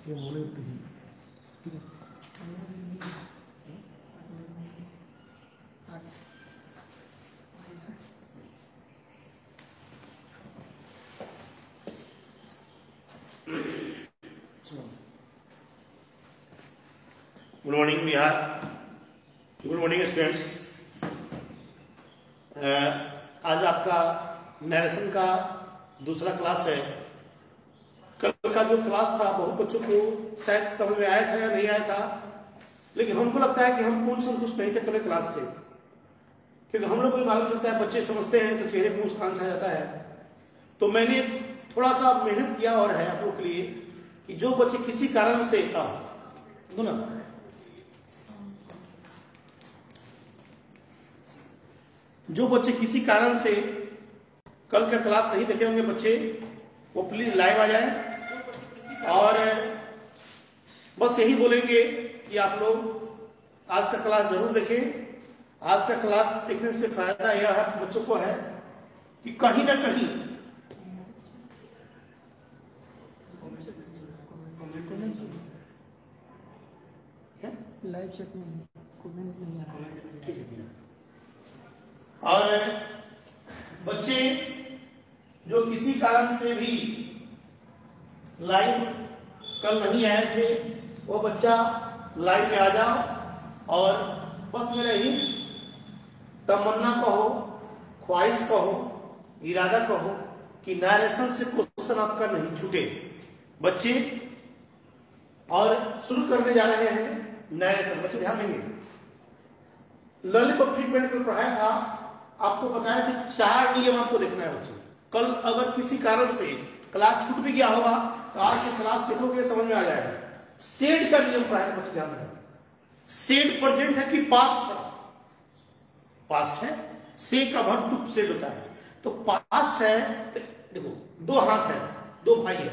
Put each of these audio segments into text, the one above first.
ये बोले तो ही ठीक है। Good morning Bihar, good morning students. आज आपका नरेशन का दूसरा क्लास है। कल का जो क्लास था बहुत बच्चों को शायद समझ में आया था या नहीं आया था, लेकिन हमको लगता है कि हम पूर्ण संतुष्ट नहीं थे कल क्लास से, क्योंकि हम लोग को मालूम चलता है बच्चे समझते हैं तो चेहरे पर मुस्कान छा जाता है। तो मैंने थोड़ा सा मेहनत किया और है आप लोग के लिए कि जो बच्चे किसी कारण से जो बच्चे किसी कारण से कल का क्लास नहीं देखे होंगे बच्चे, वो प्लीज लाइव आ जाए और बस यही बोलेंगे कि आप लोग आज का क्लास जरूर देखें। आज का क्लास देखने से फायदा यह है बच्चों को है कि कहीं ना कहीं लाइव चेक में कमेंट नहीं आ रहा। ठीक है। और बच्चे जो किसी कारण से भी लाइव कल नहीं आए थे, वो बच्चा लाइव में आ जाओ और बस मेरा ही तमन्ना कहो, ख्वाहिश कहो, इरादा कहो कि नरेशन से क्वेश्चन आपका नहीं छूटे बच्चे। और शुरू करने जा रहे हैं नरेशन। बच्चे ध्यान देंगे, लॉलीपॉप ट्रीटमेंट को पढ़ाया था, आपको बताया था 4 नियम आपको देखना है बच्चे। कल अगर किसी कारण से क्लास छूट भी गया होगा तो आज की क्लास देखोगे समझ में आ जाएगा। सेड का नियम पढ़ाया बच्चे, ध्यान रखना। सेड प्रेजेंट है कि पास्ट है? पास्ट है। से का वर्ब टू सेड होता है, तो पास्ट है। देखो दो हाथ है, दो भाई है,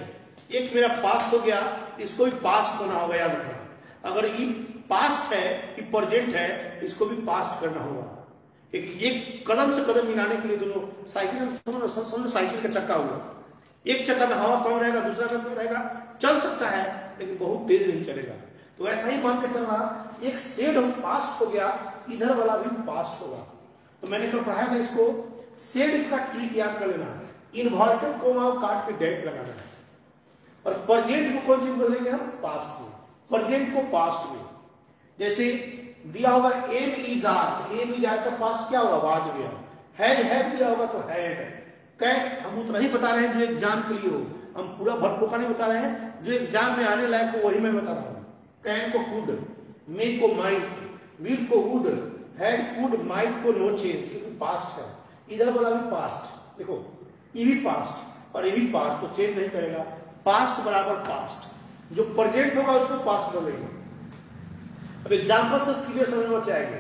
एक मेरा पास्ट हो गया, इसको भी पास्ट होना होगा, याद रखना। अगर ये पास्ट है कि प्रेजेंट है, इसको भी पास्ट करना होगा, क्योंकि एक कदम से कदम मिलाने के लिए दोनों साइकिल समझो साइकिल का चक्का हुआ, एक चक्का में हवा कम रहेगा, दूसरा चक्का रहेगा, चल सकता है लेकिन बहुत तेज नहीं चलेगा। तो ऐसा ही मान के चलना, एक सेड पास्ट हो गया, इधर वाला भी पास्ट होगा। तो मैंने कल पढ़ाया था इसको, सेड का ट्रिक याद कर लेना है। इन्वर्टेड कोमा काट के डेट लगाना है, और प्रेजेंट को कौन सी बदलेंगे हम? पास्ट में। प्रेजेंट को पास्ट में, जैसे दिया होगा am is are, am is are का पास्ट क्या होगा? वाज गया। हैड दिया होगा तो हैड। कैट हम उतना ही बता रहे हैं जो एग्जाम के लिए हो, हम पूरा भरपोका नहीं बता रहे हैं, जो एग्जाम में आने लायक हो वही मैं बता रहा हूं। कैन को कुड, मेक को माइट, विल को वुड, हैड कुड माइट को नो चेंज, क्योंकि पास्ट है। इधर वाला भी पास्ट, देखो ये भी पास्ट और ये भी पास्ट, तो चेंज नहीं करेगा। पास्ट बराबर पास्ट, जो प्रेजेंट होगा उसको पास्ट बोलेंगे। अब एग्जाम्पल से क्लियर समझ में आएगा।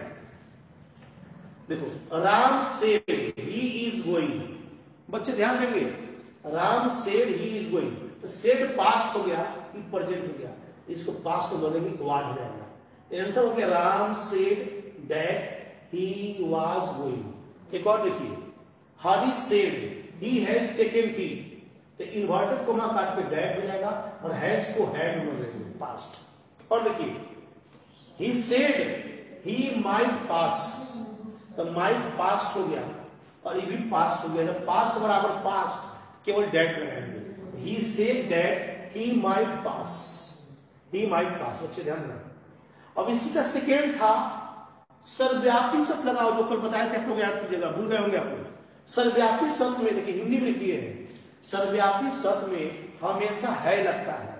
देखो Ram said he is going, बच्चे ध्यान देंगे, Ram said he is going, तो सेड पास्ट हो गया, ये प्रेजेंट हो गया, इसको पास्ट में बदलेंगे, वाज हो जाएगा। आंसर हो गया Ram said that he was going. एक और देखिए, Hari said he has taken tea, तो इन्वर्टेड कोमा काट के दैट हो जाएगा और हैज को हैड में बदलेंगे, पास्ट। और देखिए he said he might pass, तो might पास्ट हो गया और ये भी पास्ट हो गया, जब पास्ट बराबर पास्ट केवल डेट लगाएंगे। he said that he might pass, he might pass। बच्चे ध्यान रखना। अब इसी का सेकेंड था सर्वव्यापी शब्द लगाओ, जो कल बताए थे आप लोग, याद कीजिएगा, भूल गए होंगे आप लोग। सर्वव्यापी शब्द में देखिए हिंदी में लिखिए है, सर्वव्यापी शब्द में हमेशा है लगता है,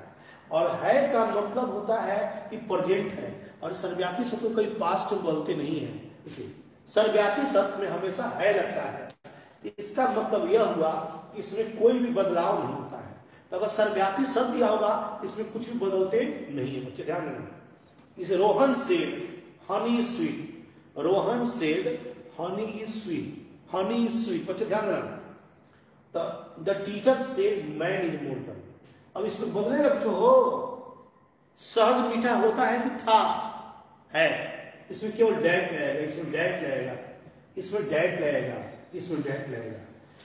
और है का मतलब होता है कि प्रेजेंट है, और सर्वव्यापी शब्द को कई पास्ट में बोलते नहीं है, इसलिए सर्वव्यापी शब्द में हमेशा है लगता है। इसका मतलब यह हुआ कि इसमें कोई भी बदलाव नहीं होता है। तो अगर सर्वव्यापी शब्द दिया होगा इसमें कुछ भी बदलते नहीं है, बच्चे ध्यान रखना। जैसे Rohan said honey is sweet, Rohan said honey is sweet, honey is sweet, बच्चे ध्यान रखना। The teacher said man is mortar, अब इसमें बदलेगा बच्चों, हो शहद मीठा होता है कि था, है, इसमें केवल डैट लगेगा, इसमें डैट लगेगा, इसमें डैट लगेगा, इसमें डैट लगेगा।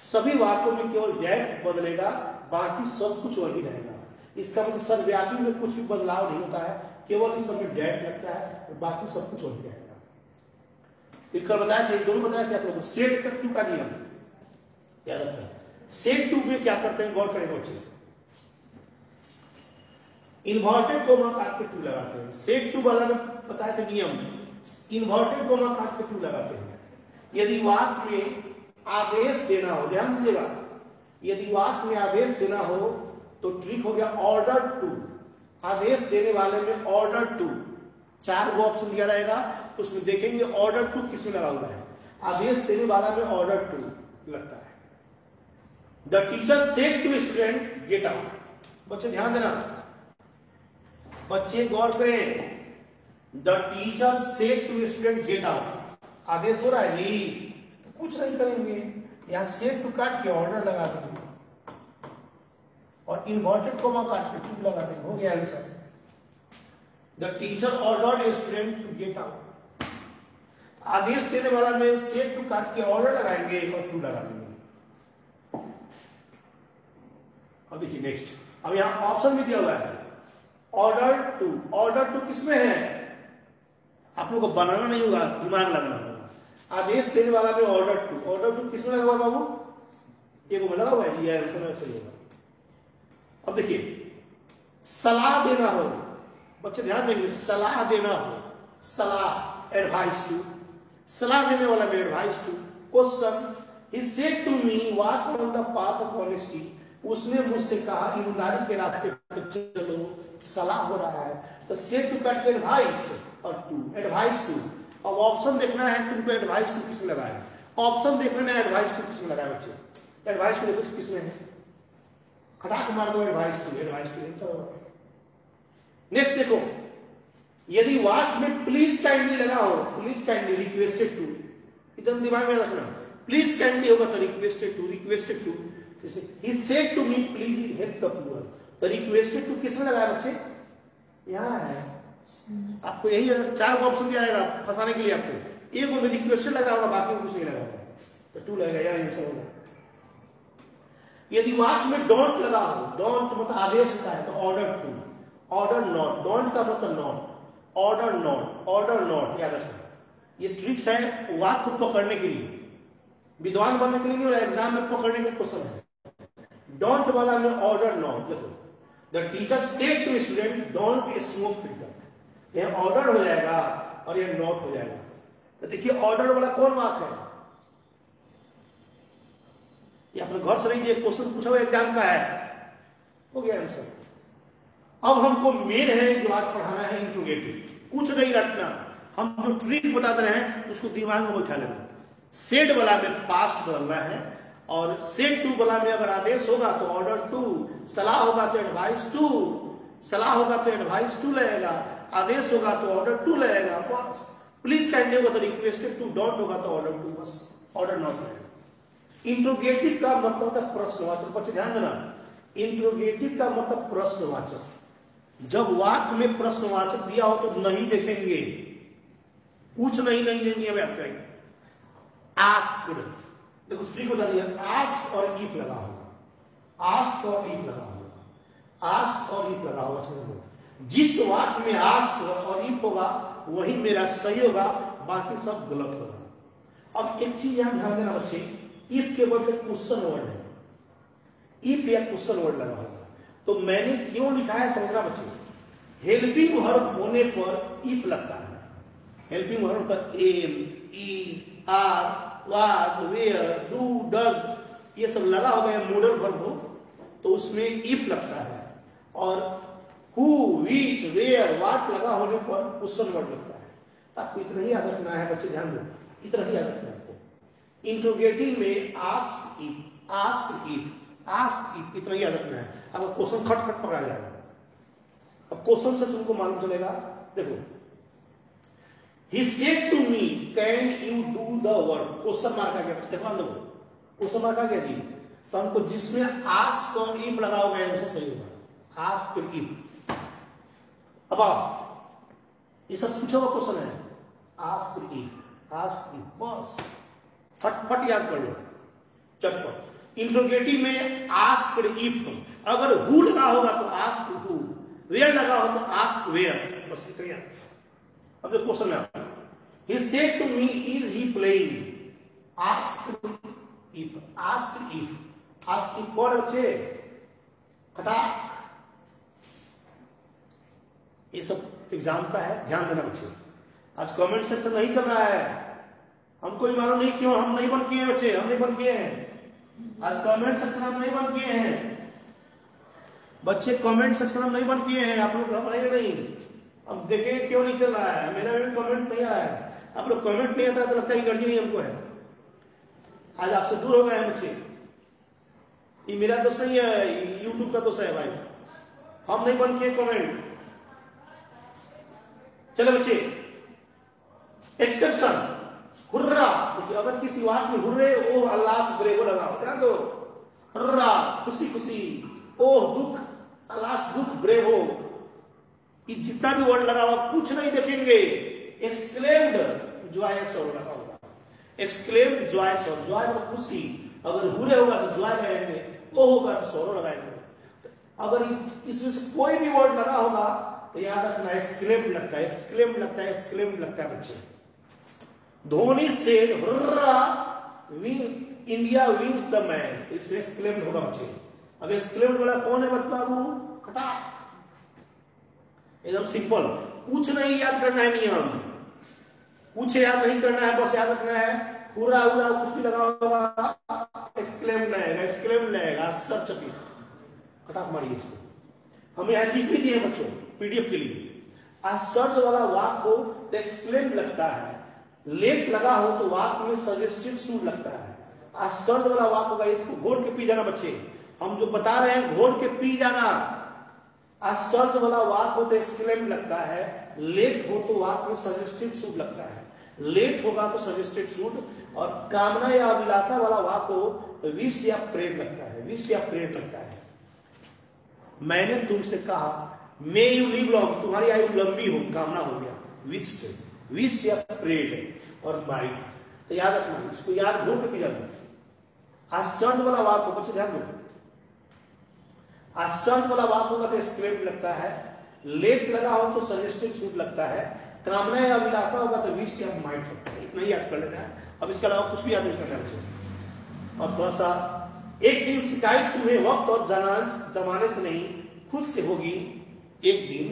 सभी वाक्यों में केवल डैट बदलेगा, बाकी सब कुछ वही रहेगा। इसका मतलब सर्वव्यापी में कुछ भी बदलाव नहीं होता है, केवल इस समय डेट लगता है और बाकी सब कुछ हो जाएगा। कल बताया था, दोनों बताया था आप लोगों को। सेट टू का नियम याद रखना। सेट टू में क्या करते हैं, गौर करें बच्चे, इन्वर्टेड कोमा काट के टू लगाते हैं। सेट टू वाला में बताया था नियम, इन्वर्टेड कोमा काट के टू लगाते हैं। यदि वाक्य में आदेश देना हो, ध्यान दीजिएगा, यदि वाक्य में आदेश देना हो तो ट्रिक हो गया ऑर्डर टू। आदेश देने वाले में ऑर्डर टू, 4 गो ऑप्शन दिया रहेगा, उसमें देखेंगे ऑर्डर टू किसमें लगा हुआ है। आदेश देने वाला में ऑर्डर टू लगता है। The teacher said to student get out. बच्चे ध्यान देना, बच्चे गौर करें, the teacher said to student get out, आदेश हो रहा है जी, कुछ नहीं करेंगे, यहां सेड टू काट के ऑर्डर लगा देंगे और इन्वर्टेड कोमा काट के टू लगा देंगे, हो गया answer. The teacher ordered a student to get out. आदेश देने वाला में सेड टू काट के ऑर्डर लगाएंगे और टू लगा देंगे। अब देखिए नेक्स्ट, अब यहां ऑप्शन भी दिया हुआ है ऑर्डर टू। ऑर्डर टू किसमें है, आप लोगों को बनाना नहीं होगा, दिमाग लगना होगा। आदेश देने वाला में ऑर्डर टू, ऑर्डर टू किसमें लगा हुआ बाबू, एक में लगा हुआ है, ये आंसर सही होगा। अब देखिए सलाह देना हो, बच्चे ध्यान देंगे, सलाह देना हो, सलाह एडवाइस टू, सलाह देने वाला में advice to. Question, he said to me walk on the path of honesty, उसने मुझसे कहा ईमानदारी के रास्ते पर चलो, सलाह हो रहा है, तो सेड टू काट के एडवाइस और टू, एडवाइस टू। अब ऑप्शन देखना है तुमको, एडवाइस टू किसमें लगाया, ऑप्शन देखना है एडवाइस टू किसमें लगाया बच्चे, एडवाइस टू देखो किसमें है, खटाक मार दो advice to, advice to. Next देखो, यदि वाक्य में प्लीज काइंडली लगा हो, प्लीज काइंडली रिक्वेस्टेड टू, एकदम दिमाग में रखना, प्लीज काइंडली होगा तो requested to, requested to. He said to me please help the poor, तो रिक्वेस्टेड टू किसमें लगाया बच्चे, यहाँ है। आपको यही 4 ऑप्शन दिया जाएगा फंसाने के लिए, आपको एक में रिक्वेस्टेड लगा होगा, बाकी में कुछ नहीं लगा होगा, तो टू लगेगा, यह आंसर होगा। यदि वाक्य में डोंट लगा हो, डोंट मतलब आदेश होता है, तो order to, order not, don't का मतलब not, order not, order not, याद रखना। ये ट्रिक्स है वाक्य को पकड़ने के लिए, विद्वान बनने के लिए नहीं, और एग्जाम में पकड़ने का क्वेश्चन है। डोंट वाला में ऑर्डर नॉट, देखो the teacher said to student don't smoke filter, यह ऑर्डर हो जाएगा और यह नॉट हो जाएगा। तो देखिए ऑर्डर वाला कौन वाक्य है, ये अपने घर से नहीं, ये क्वेश्चन पूछा हुआ एग्जाम का है, हो गया आंसर। अब हमको मेन है जो आज पढ़ाना है इंट्रोगेटिव, कुछ नहीं रखना, हम जो ट्रिक बताते रहे हैं उसको दिमाग में बैठा लेना। सेड वाला में पास्ट बदलना है, और सेड टू वाला में अगर आदेश होगा तो ऑर्डर टू, सलाह होगा तो एडवाइस टू, सलाह होगा तो एडवाइस टू लगेगा, आदेश होगा तो ऑर्डर टू लगेगा, बस। प्लीज काइंडली होगा तो रिक्वेस्टेड टू, डोंट होगा तो ऑर्डर टू, बस ऑर्डर नॉट लगेगा। इंट्रोगेटिव का मतलब होता है प्रश्नवाचक, बच्चे ध्यान देना, इंट्रोगेटिव का मतलब प्रश्नवाचक। जब वाक्य में प्रश्नवाचक दिया हो तो नहीं देखेंगे, कुछ नहीं याद करेंगे। आस्क्ड, देखो ट्रिक हो जाती है, आस्क और इफ लगा होगा, आस्क और इफ लगा होगा, आस्क और इफ लगा होगा। जिस वाक्य में आस्क और इफ होगा वही मेरा सही होगा, बाकी सब गलत होगा। अब एक चीज यहां ध्यान देना बच्चे, इफ के बदले क्वेश्चन वर्ड है, इफ या क्वेश्चन वर्ड लगा होगा, तो मैंने क्यों लिखा है समझना बच्चे। हेल्पिंग वर्ब होने पर इफ लगता है, हेल्पिंग वर्ब पर am, is, are, was, were, do, does, ये सब लगा होगा, मॉडल वर्ब हो तो उसमें इफ लगता है, और हु, व्हिच, वेयर, व्हाट लगा होने पर क्वेश्चन वर्ड लगता है। तो आपको इतना ही याद रखना है बच्चे, ध्यान दो, इतना ही याद रखना है आपको। इंट्रोगेटिव में ask if, ask if, ask if, इतना ही याद रखना है। अब क्वेश्चन खट खट पकड़ा जाएगा। अब क्वेश्चन से तुमको मालूम चलेगा, देखो he said to me can you do the work, question mark आ गया, देखो हम लोग क्वेश्चन मार्क आ गया जी, तो हमको जिसमें आस्क और इफ लगा होगा आंसर सही होगा, आस्क इफ। अब ये सब पूछा हुआ क्वेश्चन है, आस्क इफ, आस्क इफ, बस फटफट याद कर लो चटपट। इंट्रोगेटिव में आस्क्ड इफ, अगर हु लगा होगा तो आस्क्ड हु, वेयर लगा हो तो आस्क्ड वेयर, बस इतना। अब देखो क्वेश्चन है, he said to me is he playing, asked if, asked if कौन बच्चे, कटाक, ये सब एग्जाम का है, ध्यान देना बच्चे। आज कमेंट सेक्शन नहीं चल रहा है, हमको ही मालूम नहीं क्यों हम नहीं बंद किए बच्चे, हम नहीं बंद किए हैं आज कमेंट सेक्शन, हम नहीं बंद किए हैं बच्चे, कमेंट सेक्शन हम नहीं बंद किए हैं। आप लोग घबराइए नहीं, अब देखें क्यों नहीं चल रहा है, मेरा भी कमेंट नहीं आया है। आप लोग कमेंट नहीं आता तो लगता है गर्जी नहीं हमको है, आज आपसे दूर हो गए हैं बच्चे। ये मेरा दोस्त नहीं है, यूट्यूब का दोस्त है भाई, हम नहीं बंद किए कमेंट। चलो बच्चे, एक्सेप्शन हुर्रा, देखिए अगर किसी वाक्य में हुर्रे ओह अल्लाह से ब्रेवो लगाओ, ध्यान दो, हुर्रा खुशी खुशी, ओह दुख, अल्लाह से दुख, ब्रेवो, ये जितना भी वर्ड लगा हुआ कुछ नहीं देखेंगे। एक्सक्लेम्ड जॉयस और लगा होगा, एक्सक्लेम्ड जॉयस और, जॉय मतलब खुशी, अगर हुर्रे होगा तो जॉय लगाएंगे, ओ होगा तो सोरो लगाएंगे। अगर इसमें से कोई भी वर्ड लगा होगा तो याद रखना एक्सक्लेम्ड लगता है, एक्सक्लेम्ड लगता है, एक्सक्लेम्ड लगता है बच्चे। Dhoni said hurrah win India wins the match, इसमें एक्सक्लेम्ड होगा बच्चे। अब एक्सक्लेम्ड वाला कौन है बाबू, कटाक, एकदम सिंपल, कुछ नहीं याद करना है नियम, कुछ याद नहीं करना है, बस याद रखना है हुर्रा हुर्रा कुछ भी लगा होगा एक्सक्लेम्ड लगेगा, एक्सक्लेम्ड लगेगा, सर्च पे कटाक मारिए इसको। हम यहाँ लिख भी दिए बच्चों पीडीएफ के लिए, आज सर्च वाला वाक हो तो एक्सक्लेम्ड लगता है, लेट लगा हो तो वाक में सजेस्टेड शुड लगता है। आज सर्च वाला वाक होगा, इसको घोड़ के पी जाना बच्चे, हम जो बता रहे हैं घोड़ के पी जाना। आज सर्च वाला वाक हो तो एक्सक्लेम्ड लगता है, लेट हो तो वाक में सजेस्टेड शुड लगता है, लेट होगा तो सजेस्टेड शुड, और कामना या अभिलाषा वाला वाक हो तो विश या प्रेड लगता है, विश या प्रेड लगता है। मैंने तुमसे कहा मे यू लिव लॉन्ग, तुम्हारी आयु लंबी हो, कामना हो गया, विश्ड, विश्ड या प्रेड और माइट, तो याद रखना इसको, याद घोड़ के पी जाना। आज सर्च वाला वाक हो बच्चे ध्यान दो, आस्टर्न वाला वाक होगा तो एक्सक्लेम्ड लगता है, लेट लगा हो तो सजेस्टेड शुड लगता है, कामना या अभिलाषा होगा तो विश या माइट लगता है। इतना ही याद कर लेना है, अब इसके अलावा कुछ भी याद नहीं करना है। और थोड़ा सा, एक दिन शिकायत तुम्हें वक्त और जमाने से नहीं खुद से होगी, एक दिन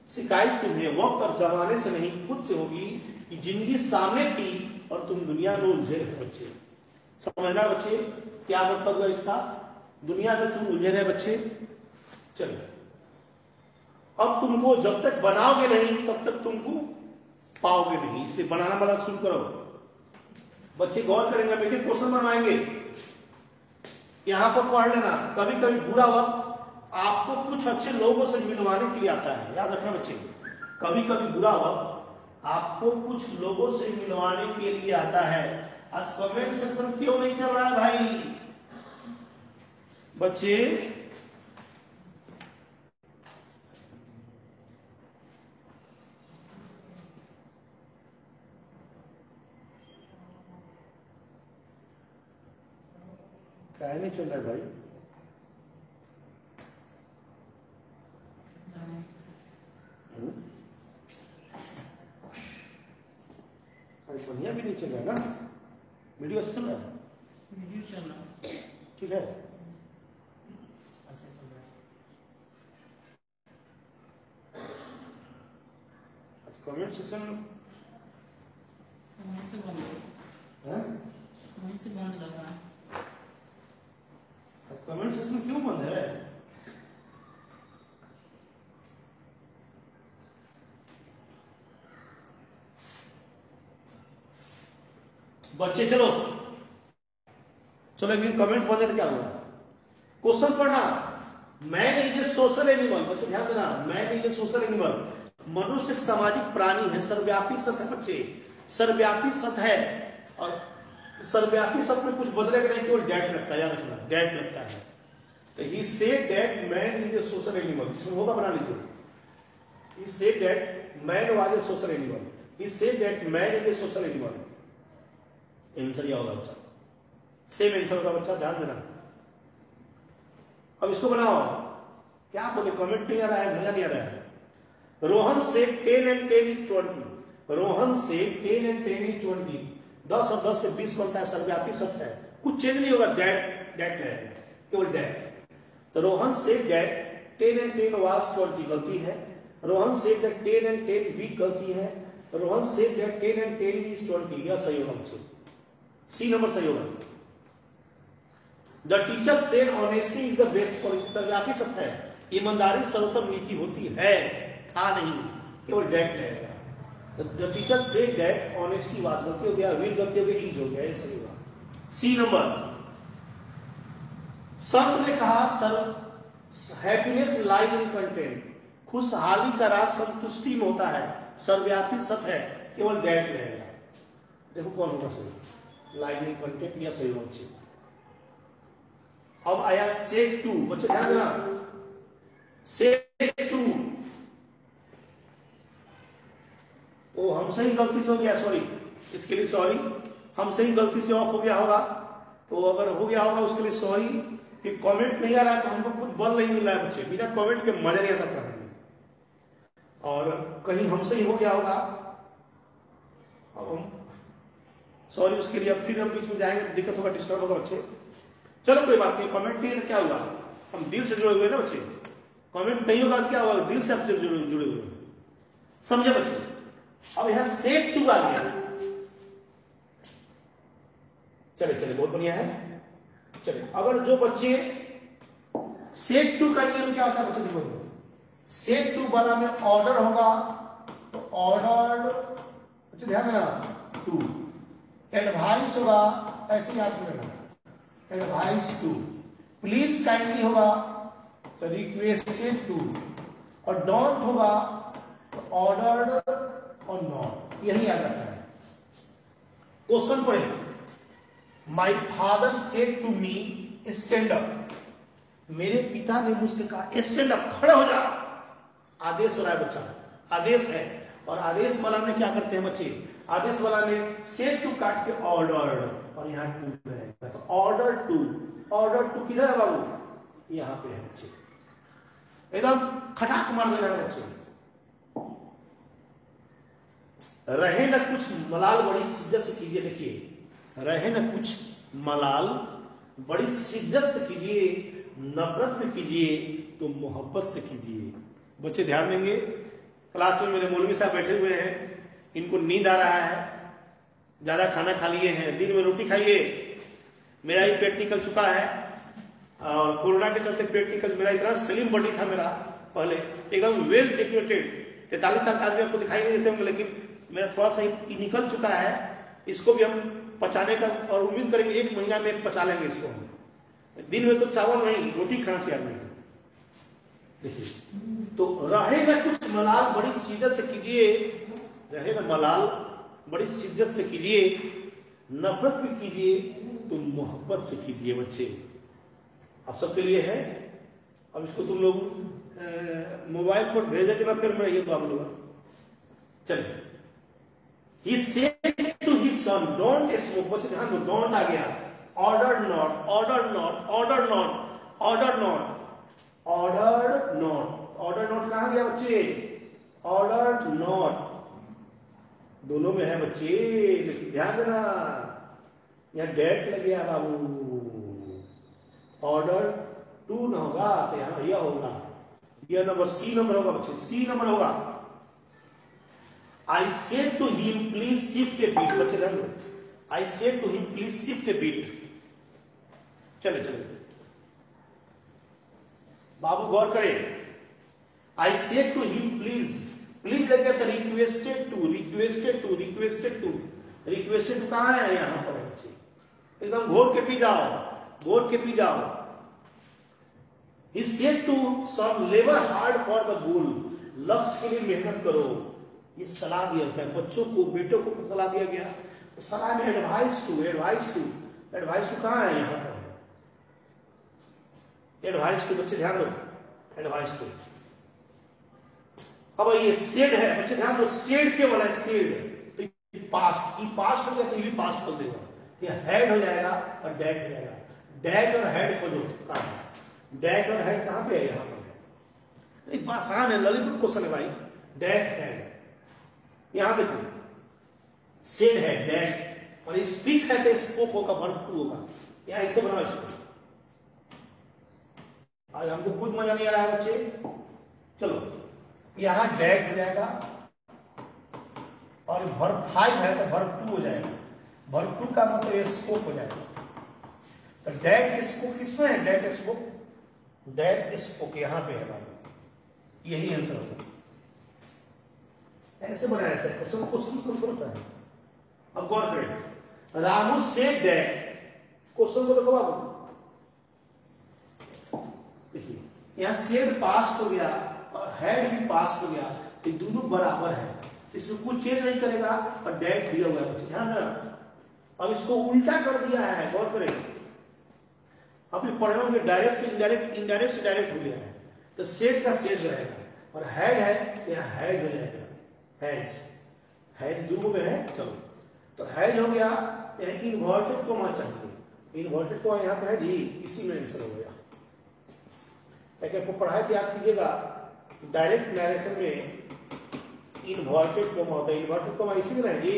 शिकायत तुम्हें वक्त और जमाने से नहीं खुद से होगी, कि जिंदगी सामने थी और तुम दुनिया में उलझे रहे बच्चे। समझना बच्चे क्या मतलब है इसका, दुनिया में तुम उलझे रहे बच्चे। चलो अब तुमको जब तक बनाओगे नहीं तब तक तुमको पाओगे नहीं, इसलिए बनाना वाला शुरू करो बच्चे, गौर करेंगे, बेटे क्वेश्चन बनवाएंगे, यहां पर पढ़ लेना। कभी कभी बुरा वक्त आपको कुछ अच्छे लोगों से मिलवाने के लिए आता है, याद रखना बच्चे, कभी कभी बुरा वक्त आपको कुछ लोगों से मिलवाने के लिए आता है। आज कमेंट सेक्शन क्यों नहीं चल रहा है भाई बच्चे, क्या नहीं चल रहा है भाई, बढ़िया भी नहीं चल रहा ना, वीडियो अच्छा चल रहा है, वीडियो चल रहा है, ठीक है। कमेंट सेक्शन वहीं से बंद है, वहीं से बंद लग रहा है। कमेंट सेक्शन क्यों बंद है बच्चे? चलो चलो एक दिन कमेंट बंद है तो क्या हुआ, क्वेश्चन पढ़ना। Man is a social animal, बच्चे ध्यान देना, man is a social animal, मनुष्य एक सामाजिक प्राणी है, सर्वव्यापी सत्य है बच्चे, सर्वव्यापी सत्य है, और सर्वव्यापी सत्य में कुछ बदलेगा नहीं, केवल डैट लगता है, याद रखना डैट लगता है। तो he said that man is a social animal, इसमें होगा बना लीजिए, he said that man was a social animal, he said that man is a social animal, answer क्या होगा बच्चा, सेम आंसर होगा बच्चा, ध्यान देना। अब इसको बनाओ, क्या बोले, कमेंट नहीं आ रहा है, मजा नहीं आ रहा है। रोहन से 10 and 10 is 20। रोहन से 10 and 10 is 20। 10 और 10 से 20 बनता है, सर्वव्यापी सत्य है, कुछ चेंज नहीं होगा, दैट है, केवल दैट। तो Rohan say that 10 and 10 was 20 गलती है। रोहन से दैट 10 and 10 भी गलती है। Rohan say that 10 and 10 is 20, यह सही होगा, सी नंबर सही होगा। The teacher said honesty is the best policy, सर्वव्यापी सत्य है, ईमानदारी सर्वोत्तम नीति होती है, था नहीं, केवल डेट रहेगा। The teacher said that honesty बात गलती हो गया, विल गलती हो गया, इज हो गया, ये सही होगा। सी नंबर, संत ने कहा sir happiness lies in content, खुशहाली का राज संतुष्टि में होता है, सर्वव्यापी सत्य है, केवल डेट रहेगा। देखो कौन होगा सही, लाइज इन कंटेंट, यह सही होना चाहिए। अब आया सेट टू, बच्चे ध्यान देना, सेट टू, वो हमसे ही गलती से हो गया, सॉरी, इसके लिए सॉरी, हमसे ही गलती से ऑफ हो गया होगा, तो अगर हो गया होगा उसके लिए सॉरी। कि कमेंट नहीं आ रहा है तो हमको कुछ बल नहीं मिल रहा है बच्चे, बिना कमेंट के मजा नहीं आता पढ़ने में, और कहीं हमसे ही हो गया होगा, अब हम सॉरी उसके लिए। अब फिर हम बीच में जाएंगे, दिक्कत होगा, डिस्टर्ब होगा बच्चे। चलो कोई बात नहीं, कमेंट नहीं है तो क्या हुआ, हम दिल से जुड़े हुए ना बच्चे, कमेंट नहीं होगा तो क्या होगा, दिल से आप जुड़े हुए, समझे बच्चे। अब यहां सेट टू आ गया, चले बहुत बढ़िया है। चले, अगर जो बच्चे सेट टू का नियम क्या होता है बच्चे, देखो सेट टू वाला में ऑर्डर होगा, तो ऑर्डर बच्चे ध्यान देना, टू, एडवाइस होगा, ऐसे याद रखना, एडवाइस टू, प्लीज काइंडली होगा तो रिक्वेस्टेड टू, और डोंट होगा तो ऑर्डर्ड और नॉट, यही याद रखना है। क्वेश्चन पढ़े, my father said to me stand up, मेरे पिता ने मुझसे कहा स्टैंड अप, खड़े हो जा, आदेश हो रहा है बच्चा, आदेश है, और आदेश वाला में क्या करते हैं बच्चे, आदेश वाला में सेड टू काट के ऑर्डर्ड, और यहाँ टू रहेगा, तो ऑर्डर टू, ऑर्डर टू किधर है बाबू, यहाँ पे है बच्चे, एकदम खटाक मार देना है बच्चे। रहे न कुछ मलाल बड़ी शिद्दत से कीजिए, देखिए रहे न कुछ मलाल बड़ी शिद्दत से कीजिए, नफरत में कीजिए तो मोहब्बत से कीजिए। बच्चे ध्यान देंगे, क्लास में मेरे मौलवी साहब बैठे हुए हैं, इनको नींद आ रहा है, ज्यादा खाना खा लिए हैं, दिन में रोटी खाइए, मेरा ही पेट निकल चुका है, और कोरोना के चलते पेट निकल, मेरा इतना स्लिम बॉडी था मेरा पहले, एकदम वेल डेकोरेटेड, 43 साल का आदमी आपको दिखाई नहीं देते होंगे, लेकिन मेरा थोड़ा सा ही निकल चुका है, इसको भी हम पचाने का, और उम्मीद करेंगे 1 महीना में पचा लेंगे इसको। दिन में तो चावल नहीं, रोटी खाना चाहिए आदमी। देखिए, तो रहे न कुछ मलाल बड़ी शिद्दत से कीजिए, रहे न मलाल बड़ी शिद्दत से कीजिए, नफरत भी कीजिए तो मोहब्बत से कीजिए। बच्चे आप सबके लिए है, अब इसको तुम लोग मोबाइल पर भेजे के बाद कर रहिए तो आप लोग चलिए। He said to his son, don't smoke, बच्चे ध्यान दो, don't आ गया, order not, order not, order not, order not, order not, order not कहाँ गया बच्चे, order not, दोनों में है बच्चे, लेकिन ध्यान देना, यहाँ डेट लग गया बाबू, ऑर्डर टू न होगा तो यहाँ यह होगा, यह नंबर सी नंबर होगा बच्चे, सी नंबर होगा। I said to him, please shift a bit, बच्चे ध्यान दो, I said to him, please shift a bit, चले चले बाबू गौर करें, I said to him, please, please लग गया था, requested to, requested to, requested to, requested to कहाँ है, यहाँ पर है बच्चे, एकदम घोट के पी जाओ, घोट के पी जाओ। He said to some, labor hard for the goal, लक्ष्य के लिए मेहनत करो, ये सलाह दिया गया बच्चों को, बेटों को सलाह दिया गया, तो सलाह में advice to, advice to, advice to कहाँ है, यहाँ पर है, एडवाइस टू, बच्चे ध्यान दो, एडवाइस टू। अब ये सेड है बच्चे ध्यान दो, सेड के वाला है, सेड तो पास्ट, पास्ट हो गया तो ये पास्ट कर देगा, ये हेड हो जाएगा और डेड हो जाएगा, डेड और हेड को जोड़ता है, डेट और हैड कहां पे है? यहां पर एक आसान है, ललित क्वेश्चन है भाई। डेट हैड, यहां देखो सेड है डेट, और स्पीक है तो स्पोक होगा, वर्ब टू होगा। यहां ऐसे बनाओ इसको। आज हमको खुद मजा नहीं आ रहा है बच्चे। चलो यहां डेट हो जाएगा, और वर्ब 5 है तो वर्ब 2 हो जाएगा। वर्ब 2 का मतलब स्पोक हो जाएगा। तो डेट स्पोक किसमें है? डेट स्पोक, डेट स्पोक यहां पे है भाई, यही आंसर होगा। ऐसे बनाया जाता है क्वेश्चन, क्वेश्चन होता है। अब गौर करें, रामू सेड दैट, क्वेश्चन को देखो बाबू, देखिए यहां सेड पास्ट हो गया और हैड भी पास्ट हो गया, ये दोनों बराबर है, इसमें कुछ चेंज नहीं करेगा, और डेट दिया हुआ है बच्चे, ध्यान देना। अब इसको उल्टा कर दिया है, गौर करें। अब ये पढ़े होंगे डायरेक्ट से इनडायरेक्ट, इनडायरेक्ट से डायरेक्ट हो गया है, तो सेड का सेड रहेगा, और हैड है यहां हैड हो जाएगा। हैज, हैज दोनों में है। चलो तो हैज हो गया, इन्वर्टेड कोमा चाहिए, इन्वर्टेड कोमा यहां पे है जी, इसी में आंसर हो गया। आपको पढ़ाई थी, याद कीजिएगा, डायरेक्ट नरेशन में इन्वर्टेड कोमा होता है, इन्वर्टेड कोमा इसी में है जी,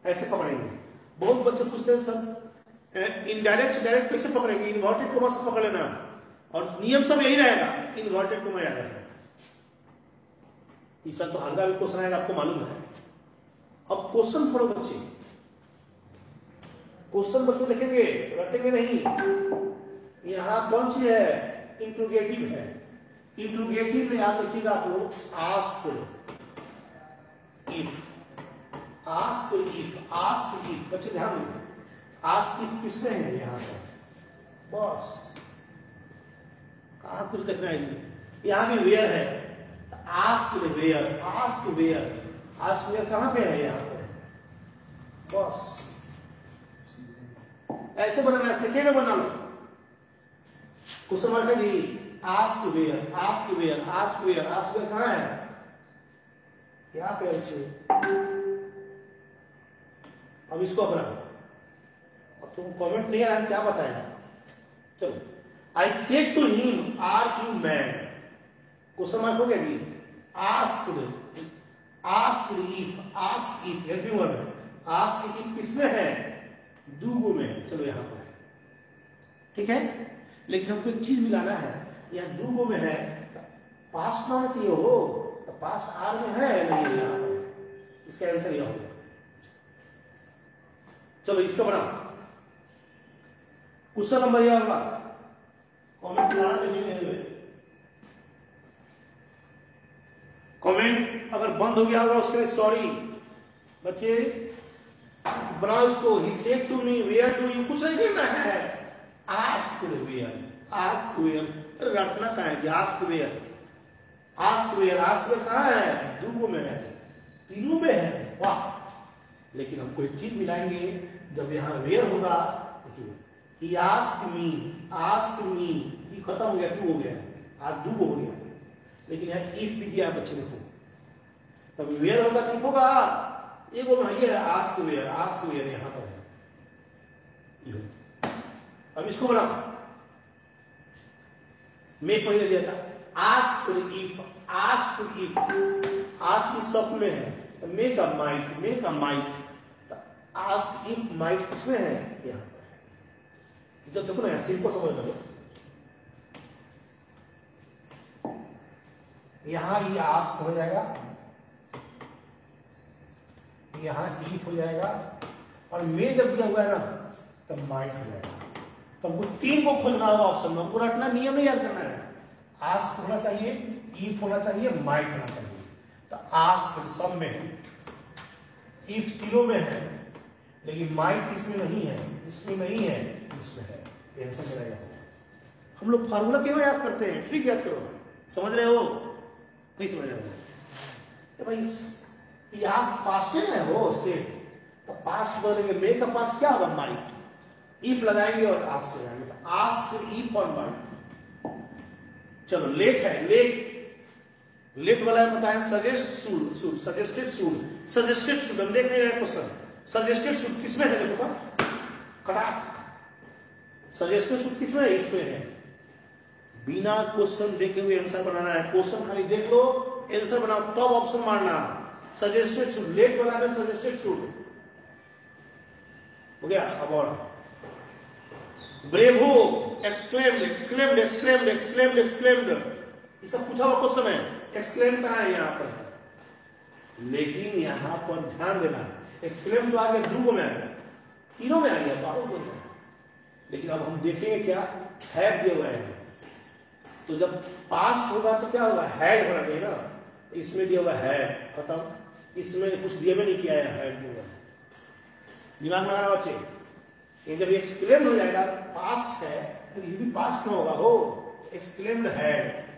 ऐसे पकड़ेंगे। बहुत बच्चे पूछते हैं सर इनडायरेक्ट से डायरेक्ट कैसे पकड़ेंगे? इन्वर्टेड कोमा से पकड़ लेना, और नियम सब यही रहेगा, इन्वर्टेड कोमा याद रखना। इस तो हल्का भी क्वेश्चन आएगा, आपको मालूम है। अब क्वेश्चन पढ़ो बच्चे, क्वेश्चन बच्चे लिखेंगे, रटेंगे नहीं। यहां कौन सी है? इंट्रोगेटिव है। इंट्रोगेटिव में याद रखिएगा आप लोग, ask if, ask if, ask if, बच्चे ध्यान देंगे। आस्क इफ किसमें है? यहां पर, बस कहां कुछ देखना है जी, यहां भी वेयर है, ask where, ask where, ask where कहां पे है? यहां पे, बस ऐसे बनाना है, सेकेंड में बना लो। क्वेश्चन मार्क है जी, ask where, ask where, ask where, ask where कहां है? यहां पे बच्चे। अब इसको अपना, अब तुम कमेंट नहीं आ रहा, क्या बताया? चलो, I said to him are you man, question mark हो गया जी। Asked, asked if, ask if helping verb है, आस्क इफ किसमें है? दूगो में है। चलो यहां पर, ठीक है, लेकिन हमको एक चीज मिलाना है, यहां दूगो में है, पास्ट में चाहिए हो, तो पास्ट आर में है नहीं, यहां पर, इसका आंसर यह होगा। चलो इसको बनाओ, क्वेश्चन नंबर यह होगा, कमेंट लाना चाहिए। कमेंट अगर बंद हो गया होगा उसके लिए सॉरी बच्चे। बनाओ इसको, he said to me where do you, कुछ नहीं करना है, आस्क वेयर, आस्क वेयर, रटना कहां है? Ask where, ask where, ask where कहां है? दूगो में है, तीनों में है, वाह। लेकिन हमको एक चीज मिलाएंगे, जब यहां वेयर होगा, देखिए he ask me, ask me, ये खत्म हो गया, टू हो गया, आज दूगो हो गया, लेकिन यहां इफ भी दिया बच्चे देखो, तब वेयर होगा तो होगा, एगो में ये है आस्क वेयर, आस्क वेयर यहां पर है। अब इसको बनाओ, मैं पहले दिया था, ask if, ask if, ask इस सब में है, make a might, make a might, ask if might किसमें है? यहां पर। जब देखो ना सिंपल समझ लो, यहां ये आस्क हो जाएगा, यहां इफ हो जाएगा, और मे जब दिया हुआ है ना तब माइट हो जाएगा। तब वो तीन को खोलना होगा ऑप्शन में, पूरा रखना, नियम नहीं याद करना है। आस्क होना चाहिए, इफ होना चाहिए, माइट होना चाहिए। तो आस्क सब में है, इफ तीनों में है, लेकिन माइट इसमें नहीं है, इसमें नहीं है, इसमें है। आंसर मेरा यह होगा। हम लोग फार्मूला क्यों याद करते हैं? ट्रिक याद करो, समझ रहे हो? नहीं समझ रहे हो भाई? आस्क पास्ट है हो से, तो पास्ट बोलेंगे, मे का पास्ट क्या होगा? माइट, इफ लगाएंगे और आस्क लगाएंगे, तो आस्क इफ और माइट। चलो लेट है, लेट, लेट वाला बताया, suggest should, should, suggested should, suggested should, हम देख नहीं रहे क्वेश्चन, सजेस्टेड शुड किसमें है? देखो कड़ाक, सजेस्टेड शुड किसमें है? इसमें है। बिना क्वेश्चन देखे हुए आंसर बनाना है। क्वेश्चन खाली देख लो, आंसर बनाओ, तब ऑप्शन मारना। सजेस्टेड शुड, लेट वाला में सजेस्टेड शुड हो गया। अब और bravo, exclaimed, exclaimed, exclaimed, exclaimed, exclaimed, ये सब पूछा हुआ क्वेश्चन है। एक्सक्लेम कहां है? यहां पर। लेकिन यहां पर ध्यान देना, एक्सक्लेम तो आ गया, ध्रुव में आ गया, तीनों में आ गया, बारों में। लेकिन अब हम देखेंगे क्या है दिया हुआ है। तो जब पास होगा तो क्या होगा? हैड होना चाहिए ना। इसमें दिया हुआ है, खत्म। इसमें कुछ दिया भी नहीं किया है, हैड दिया हुआ है। दिमाग में लगाना बच्चे। ये जब एक्सक्लेम्ड हो जाएगा, पास्ट है, तो ये भी पास्ट में होगा। हो एक्सक्लेम्ड हैड।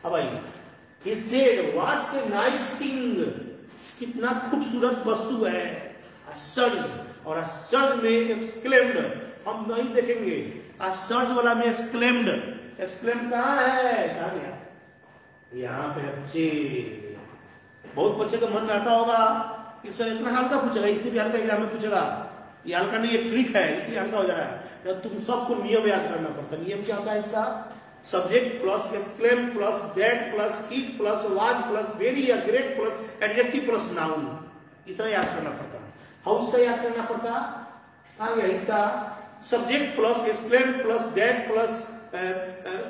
अब आइए, he said, what's a nice thing, कितना खूबसूरत वस्तु है। सर्ज, और सर्ज में एक्सक्लेम्ड हम नहीं देखेंगे। सर्ज वाला में एक्सक्लेम्ड, एक्सक्लेम्ड कहां है? कहां गया? यहां पे बच्चे, बहुत बच्चे को मन में आता होगा कि सर इतना हल्का पूछेगा, इसे भी हल्का एग्जाम में पूछेगा। ये हल्का नहीं, एक ट्रिक है, इसलिए हल्का हो जा रहा है। तुम सबको नियम याद करना पड़ता है। नियम क्या होता है इसका? Subject plus exclaim plus that plus it plus was plus very या great plus adjective plus noun, इतना याद करना पड़ता है। हाउ इसका याद करना पड़ता? आ गया इसका subject plus exclaim plus that plus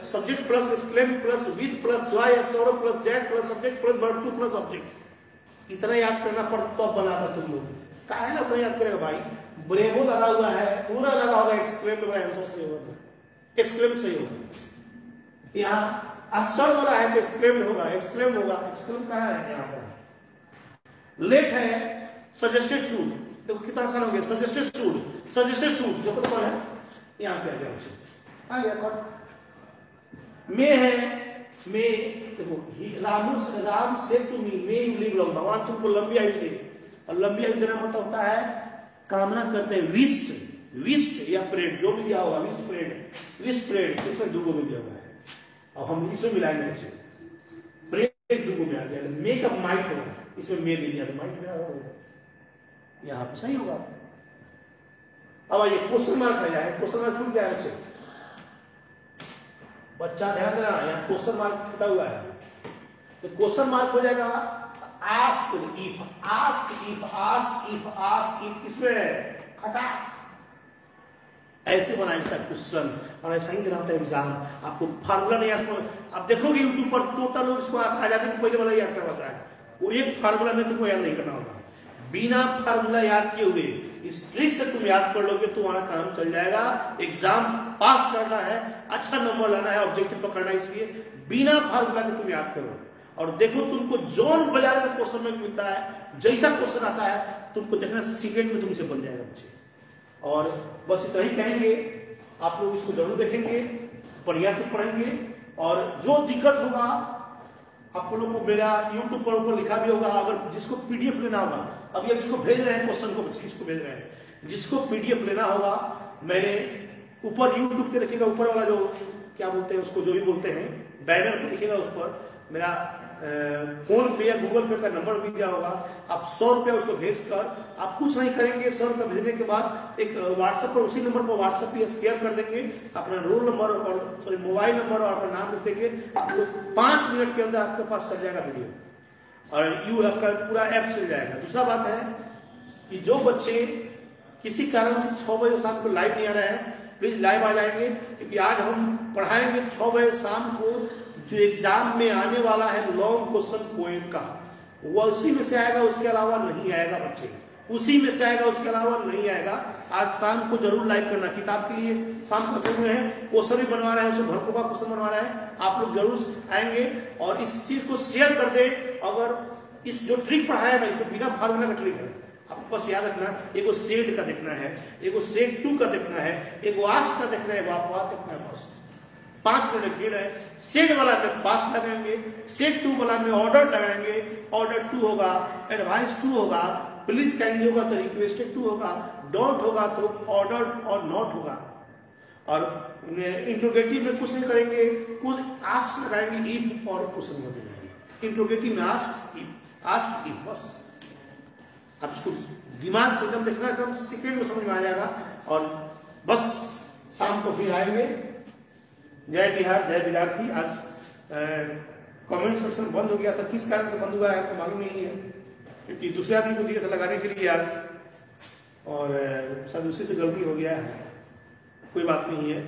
subject plus exclaim plus with plus joy या sorrow plus that plus subject plus verb two plus object, इतना याद करना पड़ता तो बनाता तुम लोग। काहे ना अपना याद करेगा भाई? ब्रेवो लगा हुआ है, पूरा लगा होगा, एक्सक्लेम में आंसर सही होगा, एक्सक्लेम सही होगा। यहाँ असर वाला है तो एक्सक्लेम होगा, एक्सक्लेम होगा। एक्सक्लेम कहाँ है? यहाँ पर। लेट है, सजेस्टेड शुड, देखो कितना आसान हो गया। सजेस्टेड शुड, सजेस्टेड शुड देखो तो कौन है? यहाँ पे आ गया, आ गया कौन? मे है, मे देखो, राम से to me, may you live long, भगवान तुमको लंबी आयु दे। और लंबी आयु देना मतलब होता है कामना करते हैं, विस्ट, विस्ट या प्रेड, जो भी दिया होगा, विस्ट प्रेड, विस्ट प्रेड, इसमें दूगो में दिया हुआ है। अब हम इसमें मिलाएंगे नीचे, प्रेड दूगो में आ गया, मे का माइट होगा, इसमें मे दे दिया तो माइट में होगा, यहाँ पे सही होगा। अब आइए क्वेश्चन मार्क आ जाए, क्वेश्चन मार्क छूट गया बच्चे, बच्चा ध्यान देना, यहाँ क्वेश्चन मार्क छूटा हुआ है। तो क्वेश्चन मार्क हो जाएगा ask if, ask if, ask if, ask if, इसमें हटा ऐसे बना इसका क्वेश्चन, और ऐसा ही देना होता है एग्जाम। आपको फार्मूला नहीं आपको, आप देखोगे यूट्यूब पर टोटल लोग इसको आजादी के पहले वाला याद करना होता है, वो एक फार्मूला में तुमको याद नहीं करना होगा। बिना फार्मूला याद किए हुए इस ट्रिक से तुम याद कर लोगे, तुम्हारा काम चल जाएगा। एग्जाम पास करना है, अच्छा नंबर लाना है, ऑब्जेक्टिव पकड़ना है, इसलिए बिना फार्मूला के तुम याद करो। और देखो तुमको जोन बाजार में क्वेश्चन में मिलता है, जैसा क्वेश्चन आता है तुमको देखना, सेकंड में तुमसे बन जाएगा बच्चे। और बस इतना ही कहेंगे, आप लोग इसको जरूर देखेंगे, बढ़िया से पढ़ेंगे, और जो दिक्कत होगा आप लोगों को मेरा यूट्यूब पर ऊपर लिखा भी होगा। अगर जिसको पीडीएफ लेना होगा, अभी अब इसको भेज रहे हैं क्वेश्चन को, इसको भेज रहे हैं, जिसको पीडीएफ लेना होगा, मैंने ऊपर यूट्यूब के देखिएगा, ऊपर वाला जो क्या बोलते हैं उसको, जो भी बोलते हैं, बैनर पे दिखेगा, उस पर मेरा फोन पे या गूगल पे का नंबर भी दिया होगा। आप 100 रुपया उसको भेजकर, आप कुछ नहीं करेंगे, 100 रुपया भेजने के बाद एक व्हाट्सएप पर, उसी नंबर पर व्हाट्सएप पे शेयर कर देंगे अपना रोल नंबर और सॉरी मोबाइल नंबर और अपना नाम लिख देंगे, आपको 5 मिनट के अंदर आपके पास चल जाएगा वीडियो, और यू आपका पूरा ऐप चल जाएगा। दूसरा बात है कि जो बच्चे किसी कारण से 6 बजे शाम को लाइव नहीं आ रहे हैं, प्लीज लाइव आ जाएंगे, क्योंकि आज हम पढ़ाएंगे 6 बजे शाम को जो एग्जाम में आने वाला है लॉन्ग क्वेश्चन पोएम का, वो उसी में से आएगा, उसके अलावा नहीं आएगा बच्चे, उसी में से आएगा, उसके अलावा नहीं आएगा। आज शाम को जरूर लाइक करना, किताब के लिए शाम को रखे हुए हैं, क्वेश्चन भी बनवा रहे हैं, उसमें भरपूर का क्वेश्चन बनवा रहे हैं, आप लोग जरूर आएंगे और इस चीज को शेयर कर दे। अगर इस जो ट्रिक पढ़ाया ना, इसे बिना फार्मूला का ट्रिक है, आपको बस याद रखना, एगो सेड का देखना है, एगो सेड 2 का देखना है, एगो आस्क का देखना है, एगो अपवाद देखना है, बस 5 मिनट खेल है। सेट वाला में पास लगाएंगे, सेट 2 वाला में ऑर्डर लगाएंगे, ऑर्डर 2 होगा, एडवाइस 2 होगा, प्लीज काइंडली होगा तो रिक्वेस्टेड 2 होगा, डोंट होगा तो ऑर्डर और नॉट होगा। और इंट्रोगेटिव में कुछ नहीं करेंगे, कुछ आस्क लगाएंगे, इफ और क्वेश्चन में देंगे। इंट्रोगेटिव में आस्क इफ, बस आप इसको दिमाग से एकदम देखना, एकदम सेकेंड में समझ में आ जाएगा। और बस शाम को फिर आएंगे। जय बिहार, जय विद्यार्थी। आज कमेंट सेक्शन बंद हो गया था, किस कारण से बंद हुआ है तो मालूम नहीं है, क्योंकि दूसरे आदमी को दिया था लगाने के लिए आज, और शायद उसी से गलती हो गया है, कोई बात नहीं है।